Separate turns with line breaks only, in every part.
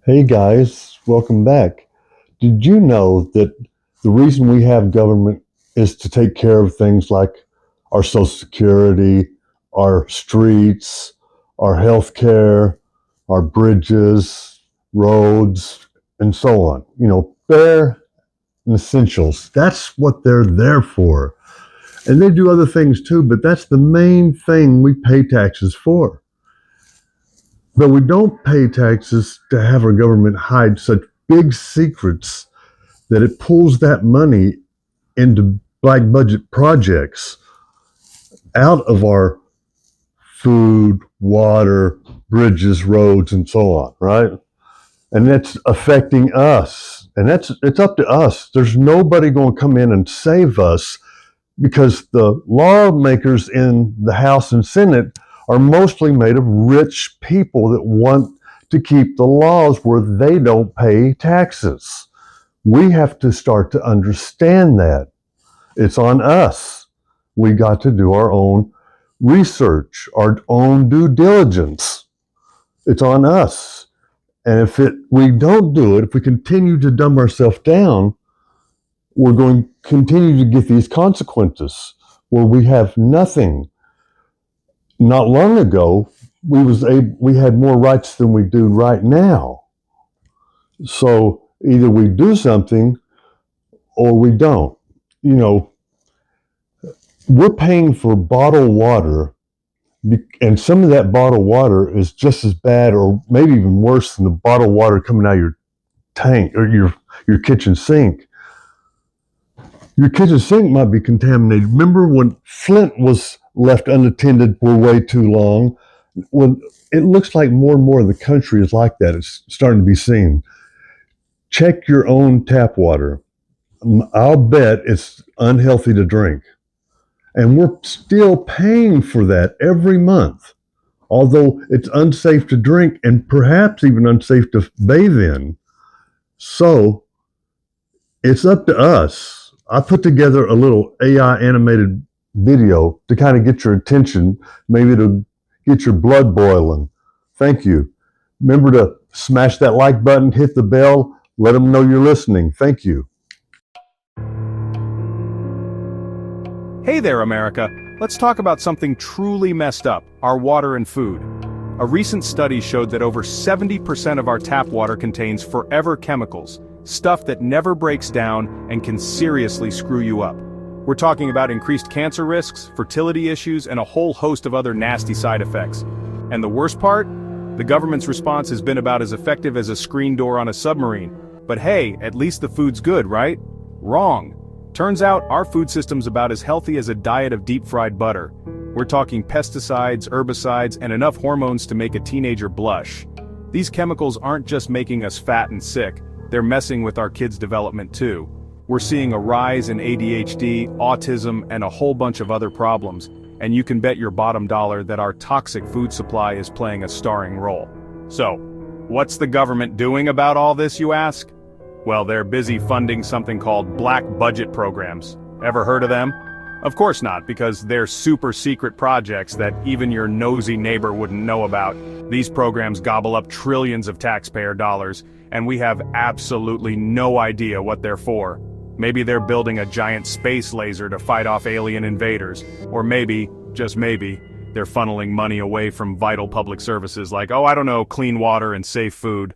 Hey guys, welcome back. Did you know that the reason we have government is to take care of things like our Social Security, our streets, our health care, our bridges, roads, and so on? Bare essentials. That's what they're there for. And they do other things too, but that's the main thing we pay taxes for. But we don't pay taxes to have our government hide such big secrets that it pulls that money into black budget projects out of our food, water, bridges, roads, and so on, right? And that's affecting us. And it's up to us. There's nobody going to come in and save us because the lawmakers in the House and Senate are mostly made of rich people that want to keep the laws where they don't pay taxes. We have to start to understand that. It's on us. We got to do our own research, our own due diligence. It's on us. And if we don't do it, if we continue to dumb ourselves down, we're going to continue to get these consequences where we have nothing. Not long ago, we had more rights than we do right now. So either we do something or we don't. We're paying for bottled water, and some of that bottled water is just as bad or maybe even worse than the bottled water coming out of your tank or your kitchen sink. Your kitchen sink might be contaminated. Remember when Flint was left unattended for way too long? When it looks like more and more of the country is like that, it's starting to be seen. Check your own tap water. I'll bet it's unhealthy to drink. And we're still paying for that every month, although it's unsafe to drink and perhaps even unsafe to bathe in. So it's up to us. I put together a little AI animated video to kind of get your attention, maybe to get your blood boiling. Thank you. Remember to smash that like button, hit the bell, let them know you're listening. Thank you.
Hey there, America. Let's talk about something truly messed up, our water and food. A recent study showed that over 70% of our tap water contains forever chemicals, stuff that never breaks down and can seriously screw you up. We're talking about increased cancer risks, fertility issues, and a whole host of other nasty side effects. And the worst part? The government's response has been about as effective as a screen door on a submarine. But hey, at least the food's good, right? Wrong. Turns out our food system's about as healthy as a diet of deep-fried butter. We're talking pesticides, herbicides, and enough hormones to make a teenager blush. These chemicals aren't just making us fat and sick, they're messing with our kids' development too. We're seeing a rise in ADHD, autism, and a whole bunch of other problems, and you can bet your bottom dollar that our toxic food supply is playing a starring role. So, what's the government doing about all this, you ask? Well, they're busy funding something called black budget programs. Ever heard of them? Of course not, because they're super secret projects that even your nosy neighbor wouldn't know about. These programs gobble up trillions of taxpayer dollars, and we have absolutely no idea what they're for. Maybe they're building a giant space laser to fight off alien invaders, or maybe, just maybe, they're funneling money away from vital public services like, oh, I don't know, clean water and safe food.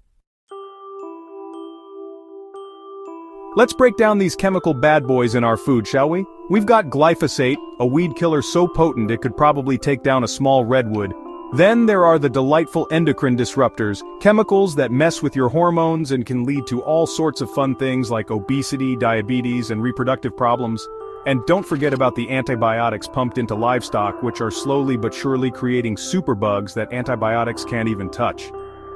Let's break down these chemical bad boys in our food, shall we? We've got glyphosate, a weed killer so potent it could probably take down a small redwood. Then there are the delightful endocrine disruptors, chemicals that mess with your hormones and can lead to all sorts of fun things like obesity, diabetes, and reproductive problems. And don't forget about the antibiotics pumped into livestock, which are slowly but surely creating superbugs that antibiotics can't even touch.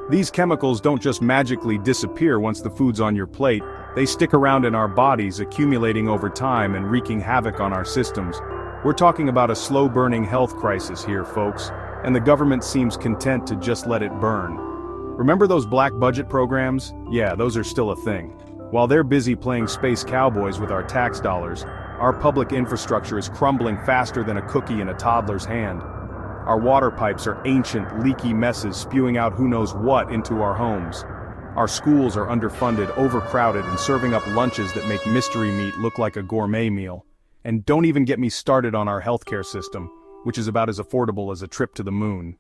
These chemicals don't just magically disappear once the food's on your plate, they stick around in our bodies, accumulating over time and wreaking havoc on our systems. We're talking about a slow-burning health crisis here, folks, and the government seems content to just let it burn. Remember those black budget programs? Yeah, those are still a thing. While they're busy playing space cowboys with our tax dollars, our public infrastructure is crumbling faster than a cookie in a toddler's hand. Our water pipes are ancient, leaky messes spewing out who knows what into our homes. Our schools are underfunded, overcrowded, and serving up lunches that make mystery meat look like a gourmet meal. And don't even get me started on our healthcare system, which is about as affordable as a trip to the moon.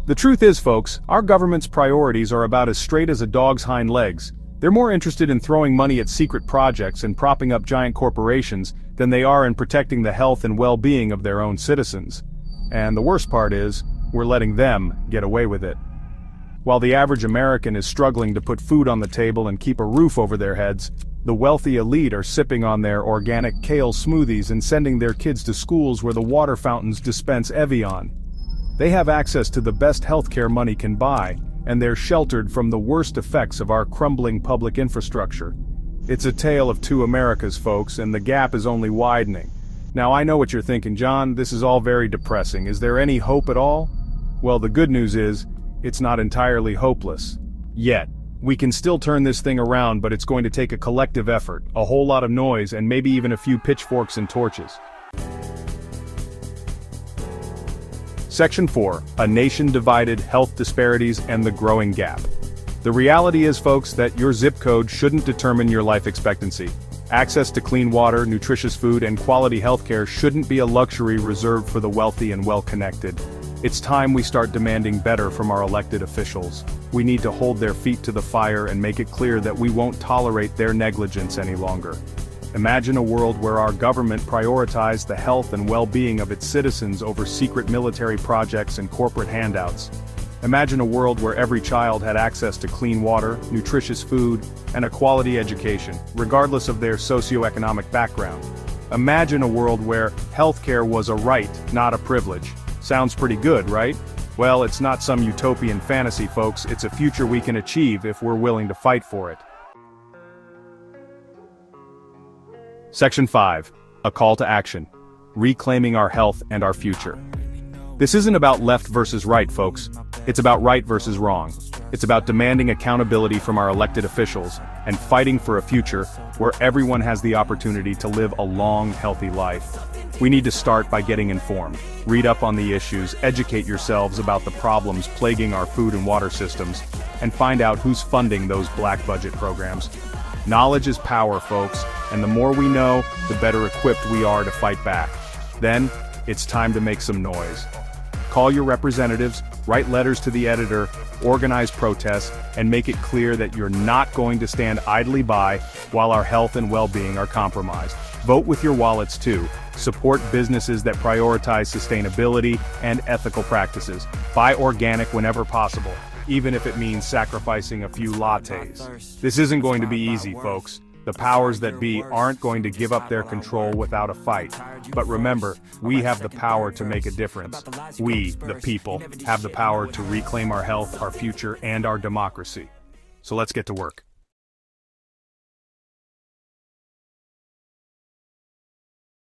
The truth is, folks, our government's priorities are about as straight as a dog's hind legs. They're more interested in throwing money at secret projects and propping up giant corporations than they are in protecting the health and well-being of their own citizens. And the worst part is, we're letting them get away with it. While the average American is struggling to put food on the table and keep a roof over their heads, the wealthy elite are sipping on their organic kale smoothies and sending their kids to schools where the water fountains dispense Evian. They have access to the best healthcare money can buy, and they're sheltered from the worst effects of our crumbling public infrastructure. It's a tale of two Americas, folks, and the gap is only widening. Now I know what you're thinking, John, this is all very depressing. Is there any hope at all? Well, the good news is, it's not entirely hopeless. Yet. We can still turn this thing around, but it's going to take a collective effort, a whole lot of noise, and maybe even a few pitchforks and torches. Section 4. A nation divided, health disparities, and the growing gap. The reality is, folks, that your zip code shouldn't determine your life expectancy. Access to clean water, nutritious food, and quality healthcare shouldn't be a luxury reserved for the wealthy and well-connected. It's time we start demanding better from our elected officials. We need to hold their feet to the fire and make it clear that we won't tolerate their negligence any longer. Imagine a world where our government prioritized the health and well-being of its citizens over secret military projects and corporate handouts. Imagine a world where every child had access to clean water, nutritious food, and a quality education, regardless of their socioeconomic background. Imagine a world where healthcare was a right, not a privilege. Sounds pretty good, right? Well, it's not some utopian fantasy, folks. It's a future we can achieve if we're willing to fight for it. Section 5. A call to action. Reclaiming our health and our future. This isn't about left versus right, folks. It's about right versus wrong. It's about demanding accountability from our elected officials and fighting for a future where everyone has the opportunity to live a long, healthy life. We need to start by getting informed. Read up on the issues, educate yourselves about the problems plaguing our food and water systems, and find out who's funding those black budget programs. Knowledge is power, folks, and the more we know, the better equipped we are to fight back. Then, it's time to make some noise. Call your representatives, write letters to the editor, organize protests, and make it clear that you're not going to stand idly by while our health and well-being are compromised. Vote with your wallets too. Support businesses that prioritize sustainability and ethical practices. Buy organic whenever possible, even if it means sacrificing a few lattes. This isn't going to be easy, folks. The powers that be aren't going to give up their control without a fight. But remember, we have the power to make a difference. We, the people, have the power to reclaim our health, our future, and our democracy. So let's get to work.